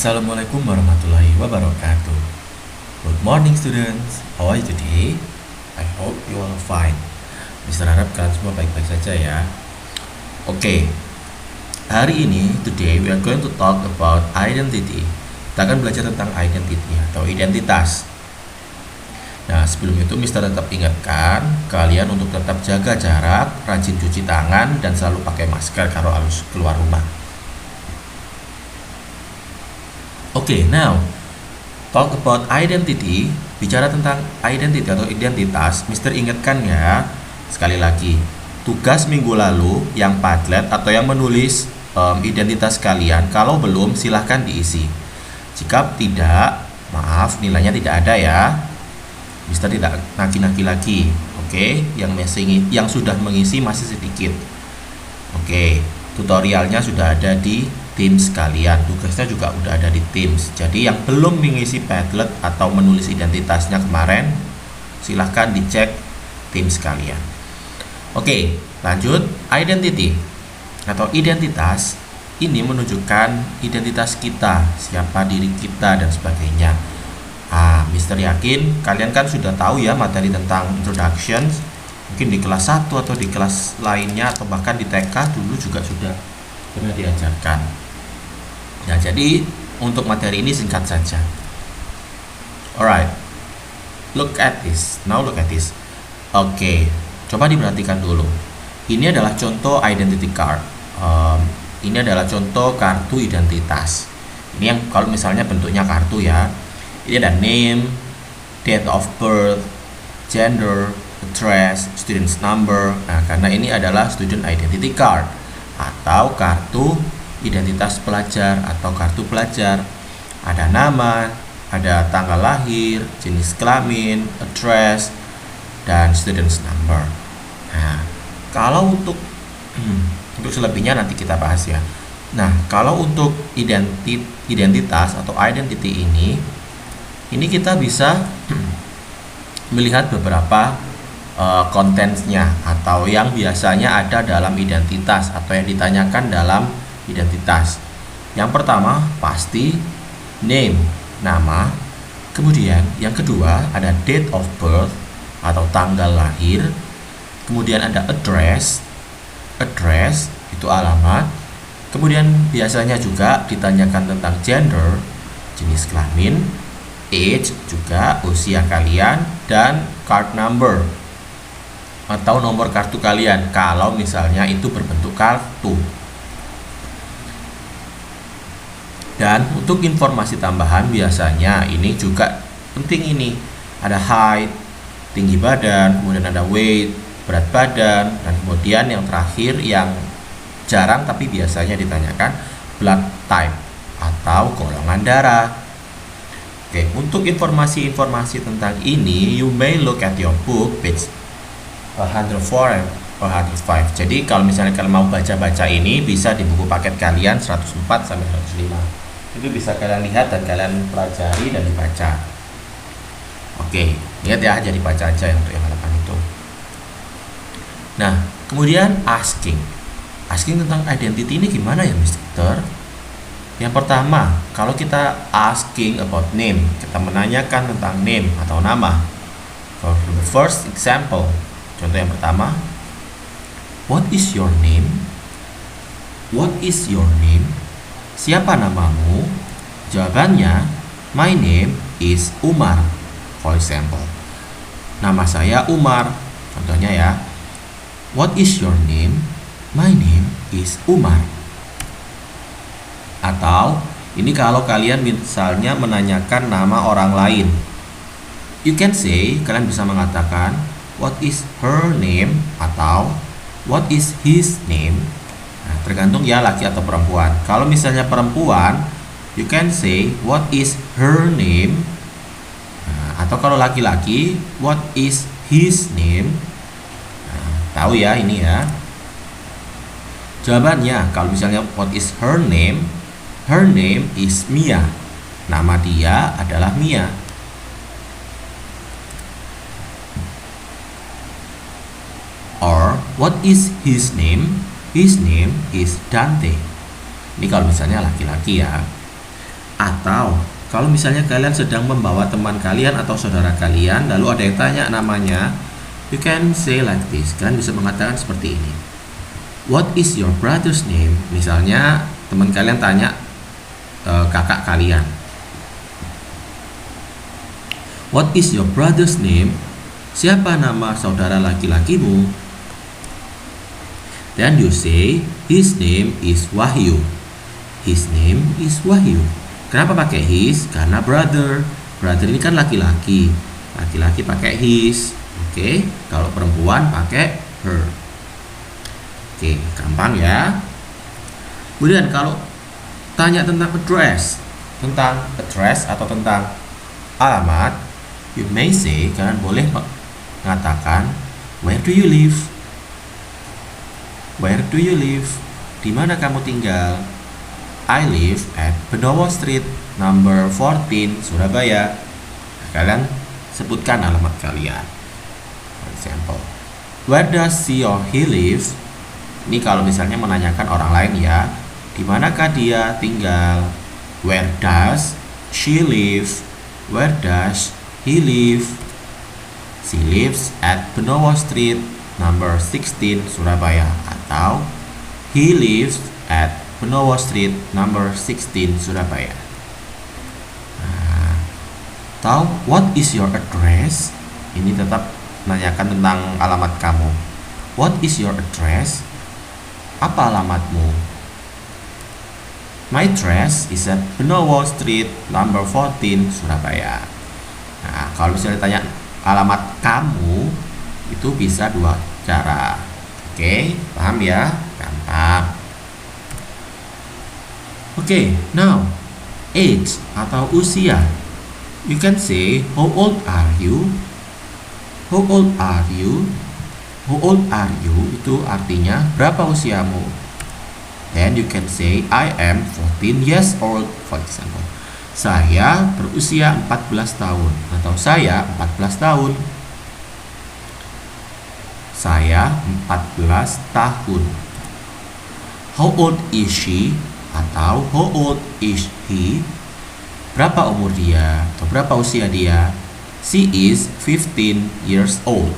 Assalamualaikum warahmatullahi wabarakatuh. Good morning students. How are you today? I hope you all fine. Mister harap kalian semua baik-baik saja ya. Oke. Hari ini today we are going to talk about identity. Kita akan belajar tentang identity atau identitas. Nah, sebelum itu Mister tetap ingatkan kalian untuk tetap jaga jarak, rajin cuci tangan dan selalu pakai masker kalau harus keluar rumah. Oke, now talk about identity. Bicara tentang identity atau identitas, Mister ingatkan ya, sekali lagi, tugas minggu lalu yang Padlet atau yang menulis identitas kalian, kalau belum silahkan diisi. Jika tidak, maaf, nilainya tidak ada ya. Mister tidak nagi-nagi lagi. Oke, yang sudah mengisi masih sedikit. Oke, tutorialnya sudah ada di Teams kalian, tugasnya juga udah ada di Teams. Jadi yang belum mengisi Padlet atau menulis identitasnya kemarin, silahkan dicek Teams kalian. Oke, lanjut. Identity atau identitas ini menunjukkan identitas kita, siapa diri kita dan sebagainya. Mister yakin kalian kan sudah tahu ya materi tentang introduction, mungkin di kelas 1 atau di kelas lainnya atau bahkan di TK dulu juga sudah pernah diajarkan. Nah, jadi untuk materi ini singkat saja. Alright, look at this. Now look at this. Oke, coba diperhatikan dulu. Ini adalah contoh identity card. Ini adalah contoh kartu identitas. Ini yang kalau misalnya bentuknya kartu ya. Ini ada name, date of birth, gender, address, student's number. Nah, karena ini adalah student identity card atau kartu identitas pelajar atau kartu pelajar. Ada nama, ada tanggal lahir, jenis kelamin, address, dan student's number. Nah, kalau untuk selebihnya nanti kita bahas ya. Nah, kalau untuk identitas atau identity ini kita bisa melihat beberapa kontennya atau yang biasanya ada dalam identitas atau yang ditanyakan dalam identitas. Yang pertama pasti name, nama. Kemudian yang kedua ada date of birth atau tanggal lahir. Kemudian ada address itu alamat. Kemudian biasanya juga ditanyakan tentang gender, jenis kelamin, age juga usia kalian, dan card number atau nomor kartu kalian kalau misalnya itu berbentuk kartu. Dan untuk informasi tambahan biasanya ini juga penting, ini ada height, tinggi badan, kemudian ada weight, berat badan, dan kemudian yang terakhir yang jarang tapi biasanya ditanyakan blood type atau golongan darah. Oke, untuk informasi-informasi tentang ini you may look at your book page 104 and 105. Jadi kalau misalnya kalian mau baca-baca ini bisa di buku paket kalian 104 sampai 105. Itu bisa kalian lihat dan kalian pelajari dan dibaca. Oke, lihat ya, jadi baca aja untuk yang halaman itu. Nah, kemudian asking tentang identity ini gimana ya Mister? Yang pertama, kalau kita asking about name, kita menanyakan tentang name atau nama. For the first example, contoh yang pertama, what is your name? What is your name? Siapa namamu? Jawabannya, my name is Umar. For example, nama saya Umar. Contohnya ya, what is your name? My name is Umar. Atau ini kalau kalian misalnya menanyakan nama orang lain, you can say, kalian bisa mengatakan what is her name atau what is his name. Nah, tergantung ya laki atau perempuan. Kalau misalnya perempuan, you can say what is her name. Nah, atau kalau laki-laki, what is his name. Nah, tahu ya ini ya. Jawabannya kalau misalnya what is her name is Mia. Nama dia adalah Mia. Or what is his name? His name is Dante. Ini kalau misalnya laki-laki ya. Atau kalau misalnya kalian sedang membawa teman kalian atau saudara kalian, lalu ada yang tanya namanya, you can say like this, kan bisa mengatakan seperti ini. What is your brother's name? Misalnya teman kalian tanya kakak kalian. What is your brother's name? Siapa nama saudara laki-lakimu? Then you say, his name is Wahyu. His name is Wahyu. Kenapa pakai his? Karena brother. Brother ini kan laki-laki. Laki-laki pakai his. Oke, kalau perempuan pakai her. Oke, gampang ya. Kemudian kalau tanya tentang address atau tentang alamat, you may say, kalian boleh mengatakan, where do you live? Where do you live? Di mana kamu tinggal? I live at Benowo Street, number 14, Surabaya. Kalian sebutkan alamat kalian. For example, where does she or he live? Ini kalau misalnya menanyakan orang lain ya. Di manakah dia tinggal? Where does she live? Where does he live? She lives at Benowo Street, number 16, Surabaya. Atau he lives at Benowo Street, number 16, Surabaya. Atau what is your address? Ini tetap menanyakan tentang alamat kamu. What is your address? Apa alamatmu? My address is at Benowo Street, number 14, Surabaya. Nah, kalau misalnya tanya alamat kamu, itu bisa dua cara. Oke, paham ya? Gampang. Oke, now age atau usia. You can say, how old are you? How old are you? How old are you? Itu artinya berapa usiamu? Then you can say, I am 14 years old, for example. Saya berusia 14 tahun. Atau saya 14 tahun. Saya 14 tahun. How old is she? Atau how old is he? Berapa umur dia atau berapa usia dia? She is 15 years old.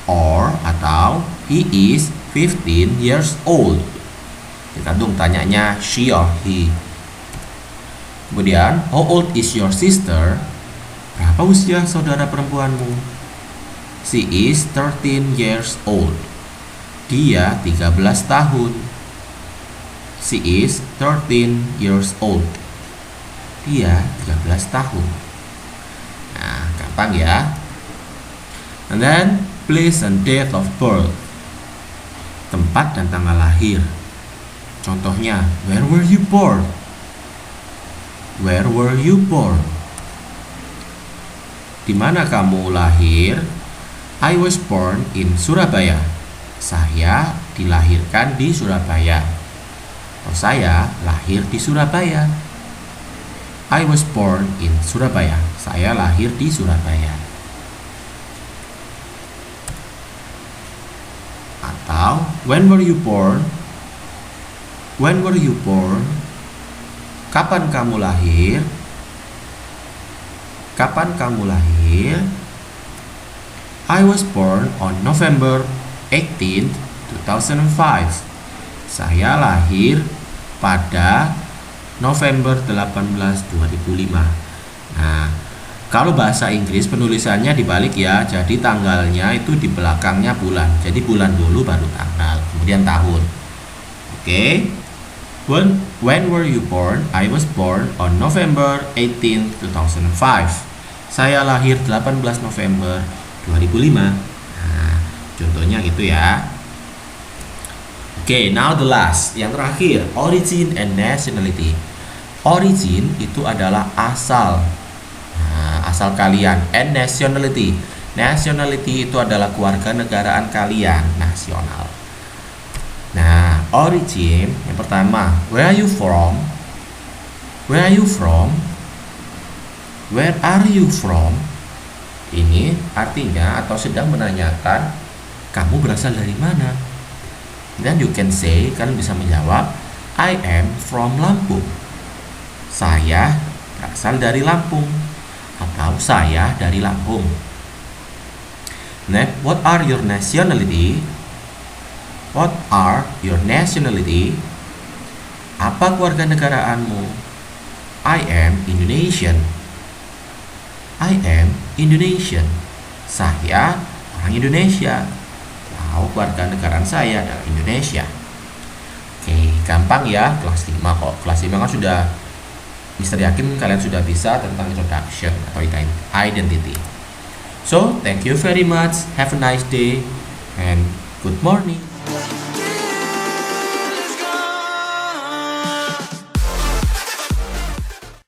Or atau he is 15 years old. Tergantung tanyanya she or he. Kemudian, how old is your sister? Berapa usia saudara perempuanmu? She is 13 years old. Dia 13 tahun. She is 13 years old. Dia 13 tahun. Nah, gampang ya. And then, place and date of birth. Tempat dan tanggal lahir. Contohnya, where were you born? Where were you born? Di mana kamu lahir? I was born in Surabaya. Saya dilahirkan di Surabaya. Oh, saya lahir di Surabaya. I was born in Surabaya. Saya lahir di Surabaya. Atau when were you born? When were you born? Kapan kamu lahir? Kapan kamu lahir? I was born on November 18, 2005. Saya lahir pada November 18, 2005. Nah, kalau bahasa Inggris penulisannya dibalik ya. Jadi tanggalnya itu di belakangnya bulan. Jadi bulan dulu baru tanggal, kemudian tahun. Oke. When were you born? I was born on November 18, 2005. Saya lahir 18 November 2005. Nah, contohnya gitu ya. Oke, now the last, yang terakhir, origin and nationality. Origin itu adalah asal, asal kalian. And nationality, nationality itu adalah kewarganegaraan kalian, nasional. Nah, origin yang pertama, where are you from? Where are you from? Where are you from? Ini artinya atau sedang menanyakan kamu berasal dari mana. Dan you can say, kalian bisa menjawab, I am from Lampung. Saya berasal dari Lampung. Atau saya dari Lampung. Next, what are your nationality? What are your nationality? Apa kewarganegaraanmu? I am Indonesian. I am Indonesian. Saya orang Indonesia. Tahu kewarganegaraan saya adalah Indonesia. Oke, gampang ya, kelas 5 kok. Kelas 5 kan sudah, Mister yakin kalian sudah bisa tentang introduction atau identity. So, thank you very much. Have a nice day and good morning.